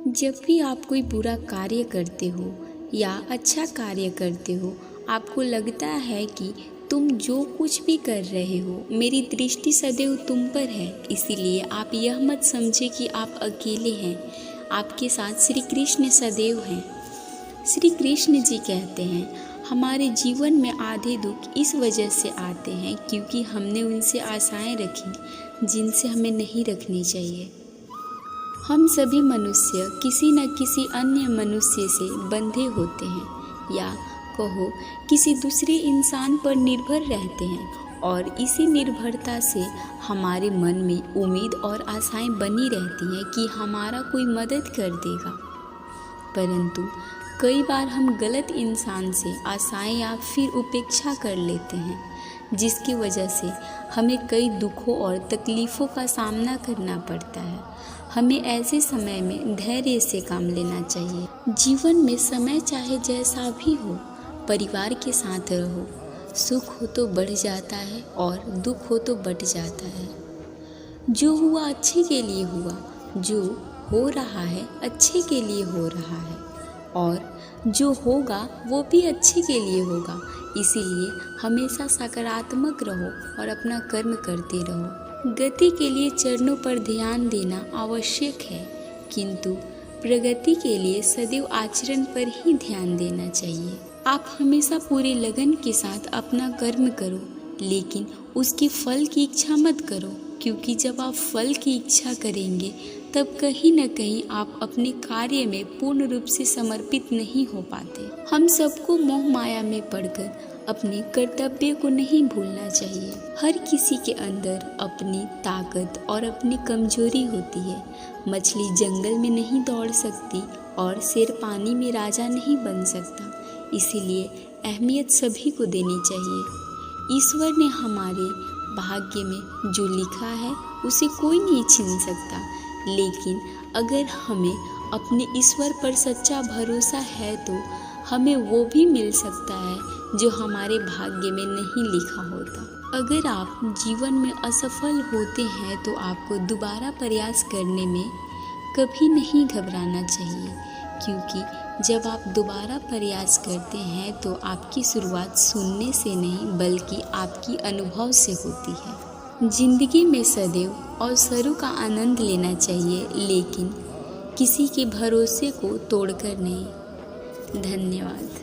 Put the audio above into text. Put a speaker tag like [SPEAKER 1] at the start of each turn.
[SPEAKER 1] जब भी आप कोई बुरा कार्य करते हो या अच्छा कार्य करते हो, आपको लगता है कि तुम जो कुछ भी कर रहे हो, मेरी दृष्टि सदैव तुम पर है, इसीलिए आप यह मत समझे कि आप अकेले हैं। आपके साथ श्री कृष्ण सदैव हैं। श्री कृष्ण जी कहते हैं, हमारे जीवन में आधे दुख इस वजह से आते हैं क्योंकि हमने उनसे आशाएं रखी जिनसे हमें नहीं रखनी चाहिए। हम सभी मनुष्य किसी न किसी अन्य मनुष्य से बंधे होते हैं या कहो किसी दूसरे इंसान पर निर्भर रहते हैं और इसी निर्भरता से हमारे मन में उम्मीद और आशाएं बनी रहती हैं कि हमारा कोई मदद कर देगा। परंतु कई बार हम गलत इंसान से आशाएं या फिर उपेक्षा कर लेते हैं, जिसकी वजह से हमें कई दुखों और तकलीफ़ों का सामना करना पड़ता है। हमें ऐसे समय में धैर्य से काम लेना चाहिए। जीवन में समय चाहे जैसा भी हो, परिवार के साथ रहो। सुख हो तो बढ़ जाता है और दुख हो तो बढ़ जाता है। जो हुआ अच्छे के लिए हुआ, जो हो रहा है अच्छे के लिए हो रहा है और जो होगा वो भी अच्छे के लिए होगा। इसीलिए हमेशा सकारात्मक रहो और अपना कर्म करते रहो। गति के लिए चरणों पर ध्यान देना आवश्यक है, किंतु प्रगति के लिए सदैव आचरण पर ही ध्यान देना चाहिए। आप हमेशा पूरे लगन के साथ अपना कर्म करो, लेकिन उसके फल की इच्छा मत करो, क्योंकि जब आप फल की इच्छा करेंगे तब कहीं न कहीं आप अपने कार्य में पूर्ण रूप से समर्पित नहीं हो पाते। हम सबको मोह माया में पड़कर अपने कर्तव्य को नहीं भूलना चाहिए। हर किसी के अंदर अपनी ताकत और अपनी कमजोरी होती है। मछली जंगल में नहीं दौड़ सकती और शेर पानी में राजा नहीं बन सकता। इसीलिए अहमियत सभी को देनी चाहिए। ईश्वर ने हमारे भाग्य में जो लिखा है उसे कोई नहीं छीन सकता, लेकिन अगर हमें अपने ईश्वर पर सच्चा भरोसा है तो हमें वो भी मिल सकता है जो हमारे भाग्य में नहीं लिखा होता। अगर आप जीवन में असफल होते हैं तो आपको दोबारा प्रयास करने में कभी नहीं घबराना चाहिए, क्योंकि जब आप दोबारा प्रयास करते हैं तो आपकी शुरुआत सुनने से नहीं बल्कि आपकी अनुभव से होती है। जिंदगी में सदैव अवसरों का आनंद लेना चाहिए, लेकिन किसी के भरोसे को तोड़कर नहीं। धन्यवाद।